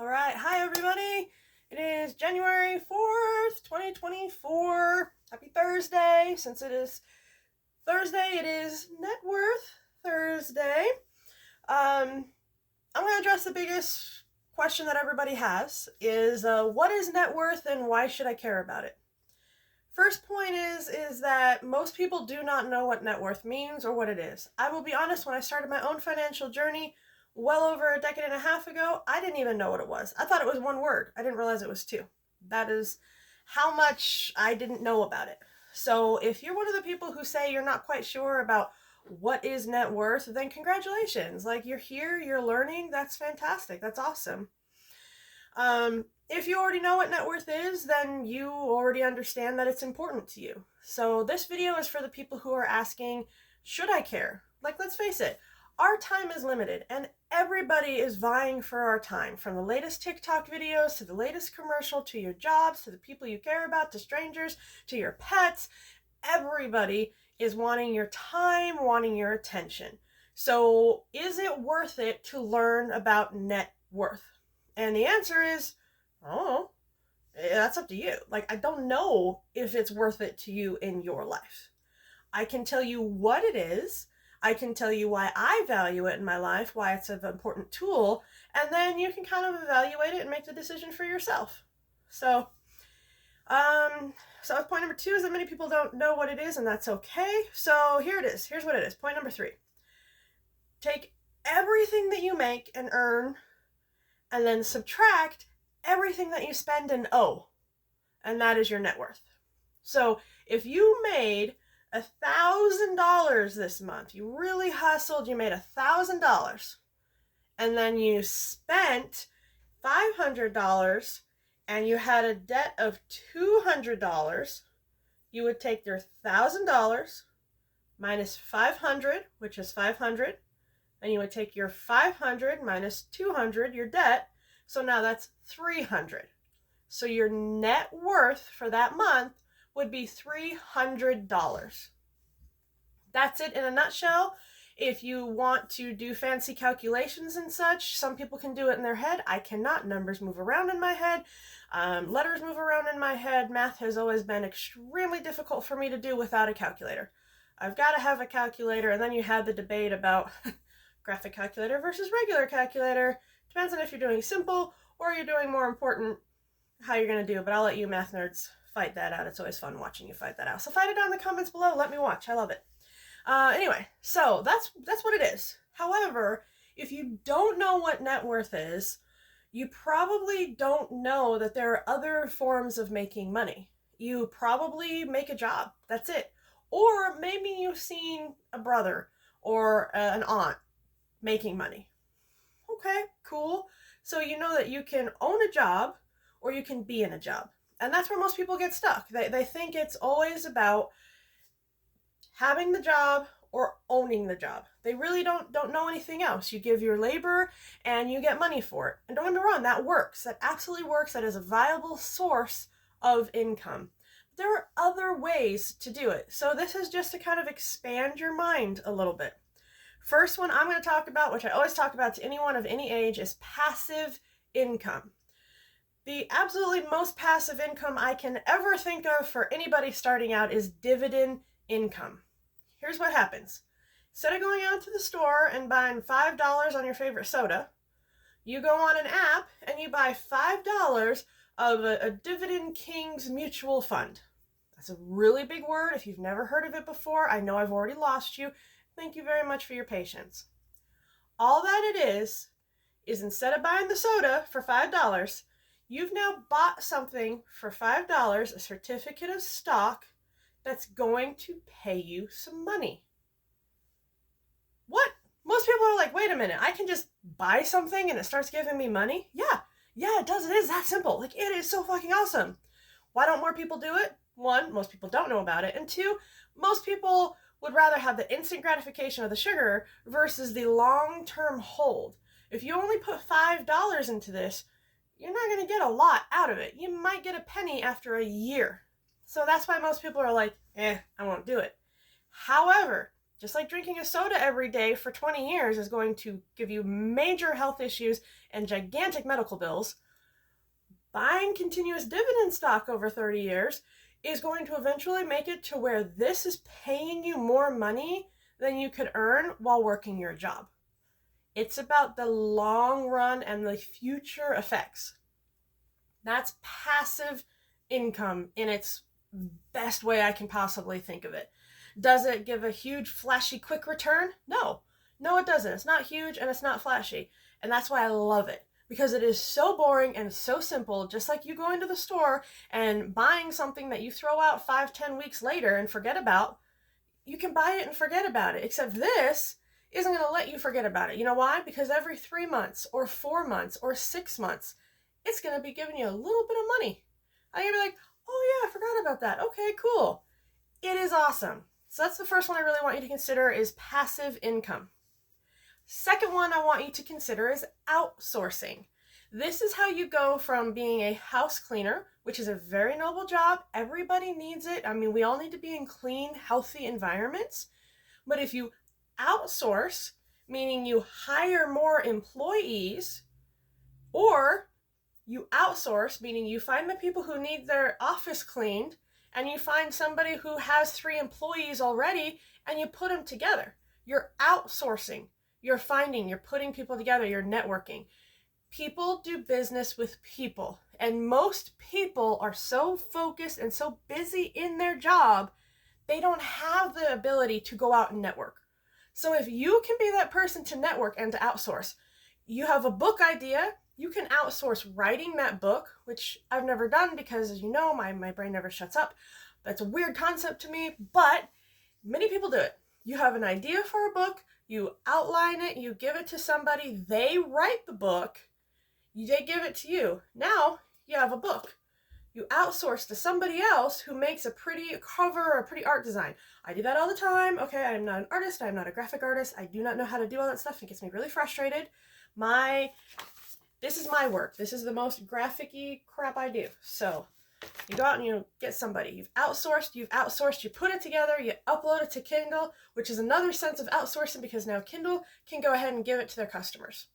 All right. Hi, everybody. It is January 4th, 2024. Happy Thursday. Since it is Thursday, it is Net Worth Thursday. I'm going to address the biggest question that everybody has is what is net worth and why should I care about it? First point is that most people do not know what net worth means or what it is. I will be honest, when I started my own financial journey well over a decade and a half ago, I didn't even know what it was. I thought it was one word. I didn't realize it was two. That is how much I didn't know about it. So if you're one of the people who say you're not quite sure about what is net worth, then congratulations. Like, you're here, you're learning. That's fantastic. That's awesome. If you already know what net worth is, then you already understand that it's important to you. So this video is for the people who are asking, should I care? Like, let's face it, our time is limited and everybody is vying for our time, from the latest TikTok videos to the latest commercial to your jobs to the people you care about to strangers to your pets. Everybody is wanting your time, wanting your attention. So is it worth it to learn about net worth? And the answer is, oh, that's up to you. Like, I don't know if it's worth it to you in your life. I can tell you what it is. I can tell you why I value it in my life, why it's an important tool, and then you can kind of evaluate it and make the decision for yourself. So point number 2 is that many people don't know what it is, and that's okay. So here it is. Here's what it is. Point number 3. Take everything that you make and earn and then subtract everything that you spend and owe, and that is your net worth. So if you made $1,000 this month, you really hustled, you made $1,000, and then you spent $500 and you had a debt of $200, you would take your $1,000 minus 500, which is 500, and you would take your 500 minus 200, your debt, so now that's 300. So your net worth for that month would be $300. That's it in a nutshell. If you want to do fancy calculations and such, some people can do it in their head. I cannot. Numbers move around in my head. Letters move around in my head. Math has always been extremely difficult for me to do without a calculator. I've got to have a calculator, and then you had the debate about graphic calculator versus regular calculator. Depends on if you're doing simple or you're doing more important, how you're going to do. But I'll let you math nerds fight that out. It's always fun watching you fight that out. So fight it down in the comments below. Let me watch. I love it. Anyway, so that's what it is. However, if you don't know what net worth is, you probably don't know that there are other forms of making money. You probably make a job. That's it. Or maybe you've seen a brother or an aunt making money. Okay, cool. So you know that you can own a job or you can be in a job. And that's where most people get stuck. They think it's always about having the job or owning the job. They really don't know anything else. You give your labor and you get money for it. And don't get me wrong, that works. That absolutely works. That is a viable source of income. But there are other ways to do it. So this is just to kind of expand your mind a little bit. First one I'm going to talk about, which I always talk about to anyone of any age, is passive income. The absolutely most passive income I can ever think of for anybody starting out is dividend income. Here's what happens. Instead of going out to the store and buying $5 on your favorite soda, you go on an app and you buy $5 of a Dividend Kings mutual fund. That's a really big word. If you've never heard of it before, I know I've already lost you. Thank you very much for your patience. All that it is instead of buying the soda for $5, you've now bought something for $5, a certificate of stock that's going to pay you some money. What? Most people are like, wait a minute, I can just buy something and it starts giving me money? Yeah, it does. It is that simple. Like, it is so fucking awesome. Why don't more people do it? One, most people don't know about it. And two, most people would rather have the instant gratification of the sugar versus the long-term hold. If you only put $5 into this, you're not going to get a lot out of it. You might get a penny after a year. So that's why most people are like, I won't do it. However, Just like drinking a soda every day for 20 years is going to give you major health issues and gigantic medical bills, buying continuous dividend stock over 30 years is going to eventually make it to where this is paying you more money than you could earn while working your job. It's about the long run and the future effects. That's passive income in its best way I can possibly think of it. Does it give a huge, flashy, quick return? No. No, it doesn't. It's not huge and it's not flashy. And that's why I love it. Because it is so boring and so simple, just like you going to the store and buying something that you throw out 5-10 weeks later and forget about. You can buy it and forget about it, except this isn't going to let you forget about it. You know why? Because every 3 months or 4 months or 6 months, it's going to be giving you a little bit of money. And you'll be like, oh yeah, I forgot about that. Okay, cool. It is awesome. So that's the first one I really want you to consider is passive income. Second one I want you to consider is outsourcing. This is how you go from being a house cleaner, which is a very noble job. Everybody needs it. I mean, we all need to be in clean, healthy environments. But if you outsource, meaning you hire more employees, or you outsource, meaning you find the people who need their office cleaned, and you find somebody who has 3 employees already, and you put them together. You're outsourcing. You're finding, you're putting people together, you're networking. People do business with people, and most people are so focused and so busy in their job, they don't have the ability to go out and network. So if you can be that person to network and to outsource, you have a book idea, you can outsource writing that book, which I've never done because, as you know, my brain never shuts up. That's a weird concept to me, but many people do it. You have an idea for a book, you outline it, you give it to somebody, they write the book, they give it to you. Now you have a book. You outsource to somebody else who makes a pretty cover or a pretty art design. I do that all the time. Okay, I'm not an artist, I'm not a graphic artist, I do not know how to do all that stuff. It gets me really frustrated. This is my work. This is the most graphic-y crap I do. So you go out and you get somebody. You've outsourced, you put it together, you upload it to Kindle, which is another sense of outsourcing because now Kindle can go ahead and give it to their customers.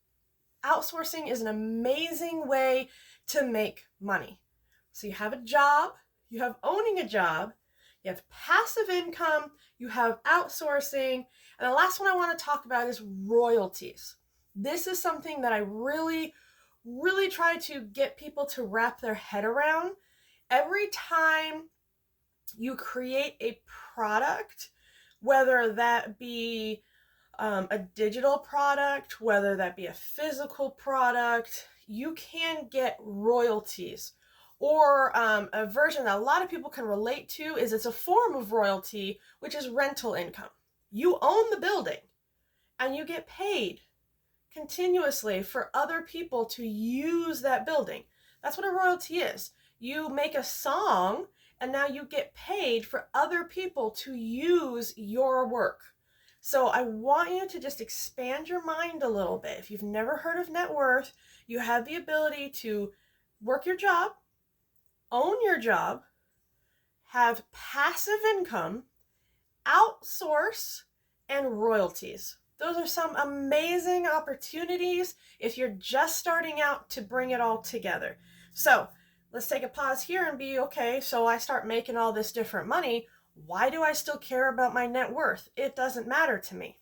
Outsourcing is an amazing way to make money. So you have a job, you have owning a job, you have passive income, you have outsourcing, and the last one I want to talk about is royalties. This is something that I really try to get people to wrap their head around. Every time you create a product, whether that be a digital product, whether that be a physical product, you can get royalties. Or a version that a lot of people can relate to is it's a form of royalty, which is rental income. You own the building and you get paid continuously for other people to use that building. That's what a royalty is. You make a song and now you get paid for other people to use your work. So I want you to just expand your mind a little bit. If you've never heard of net worth, you have the ability to work your job, own your job, have passive income, outsource, and royalties. Those are some amazing opportunities if you're just starting out to bring it all together. So let's take a pause here and be, okay, so I start making all this different money. Why do I still care about my net worth? It doesn't matter to me.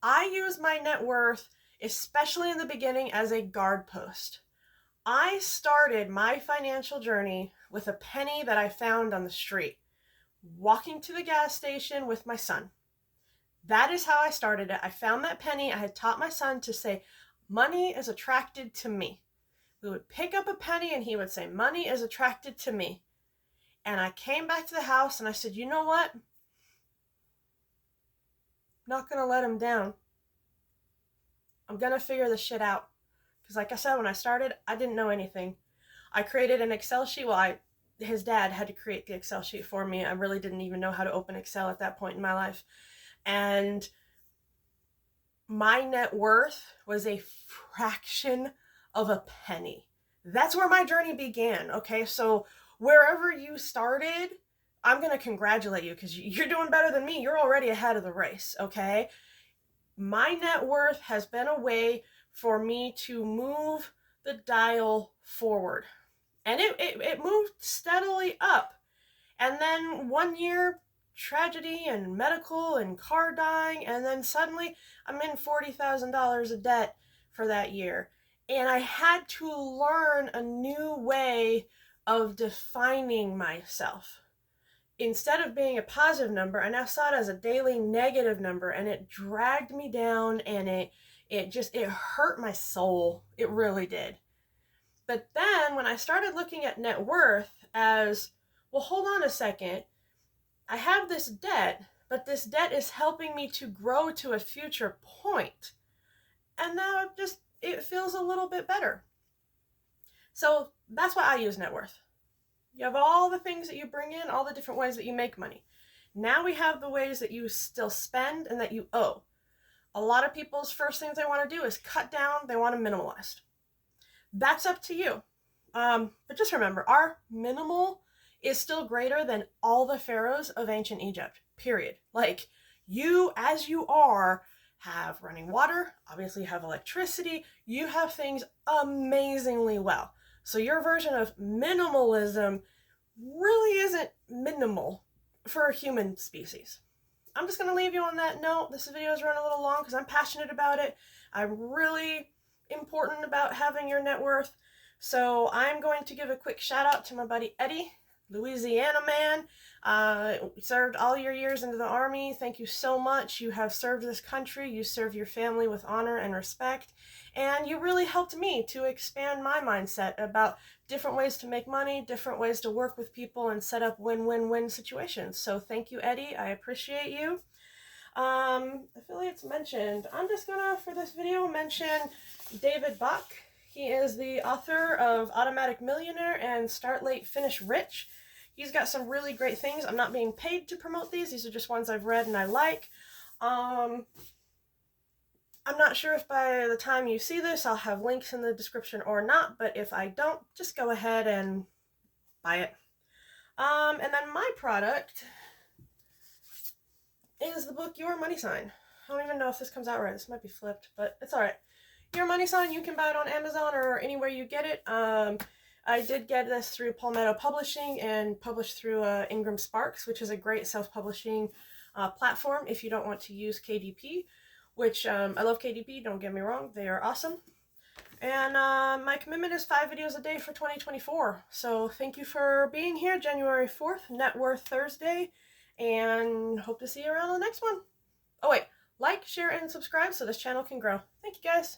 I use my net worth, especially in the beginning, as a guard post. I started my financial journey with a penny that I found on the street, walking to the gas station with my son. That is how I started it. I found that penny. I had taught my son to say, money is attracted to me. We would pick up a penny and he would say, money is attracted to me. And I came back to the house and I said, you know what? I'm not going to let him down. I'm going to figure this shit out. Because like I said, when I started, I didn't know anything. I created an Excel sheet. Well, his dad had to create the Excel sheet for me. I really didn't even know how to open Excel at that point in my life. And my net worth was a fraction of a penny. That's where my journey began. Okay, so wherever you started, I'm going to congratulate you because you're doing better than me. You're already ahead of the race, okay? My net worth has been a way for me to move the dial forward. And it moved steadily up. And then one year, tragedy and medical and car dying, and then suddenly I'm in $40,000 of debt for that year. And I had to learn a new way of defining myself. Instead of being a positive number, I now saw it as a daily negative number, and it dragged me down, and it hurt my soul. It really did. But then when I started looking at net worth as, well, hold on a second. I have this debt, but this debt is helping me to grow to a future point. And now it feels a little bit better. So that's why I use net worth. You have all the things that you bring in, all the different ways that you make money. Now we have the ways that you still spend and that you owe. A lot of people's first things they want to do is cut down. They want to minimalize. That's up to you. But just remember, our minimal is still greater than all the pharaohs of ancient Egypt, period. Like, you, as you are, have running water, obviously you have electricity, you have things amazingly well. So your version of minimalism really isn't minimal for a human species. I'm just going to leave you on that note. This video is running a little long because I'm passionate about it. I'm really important about having your net worth. So I'm going to give a quick shout out to my buddy Eddie, Louisiana man. Served all your years into the Army. Thank you so much. You have served this country. You serve your family with honor and respect. And you really helped me to expand my mindset about different ways to make money, different ways to work with people and set up win-win-win situations. So thank you, Eddie. I appreciate you. Affiliates mentioned. I'm just gonna, for this video, mention David Bach. He is the author of Automatic Millionaire and Start Late, Finish Rich. He's got some really great things. I'm not being paid to promote these. These are just ones I've read and I like. I'm not sure if by the time you see this I'll have links in the description or not, but if I don't, just go ahead and buy it. And then my product is the book Your Money Sign. I don't even know if this comes out right. This might be flipped, but it's alright. Your Money Sign, you can buy it on Amazon or anywhere you get it. I did get this through Palmetto Publishing and published through Ingram Sparks, which is a great self-publishing platform if you don't want to use KDP, which I love KDP, don't get me wrong, they are awesome. And my commitment is 5 videos a day for 2024. So thank you for being here, January 4th, Net Worth Thursday, and hope to see you around the next one. Oh wait, like, share, and subscribe so this channel can grow. Thank you guys.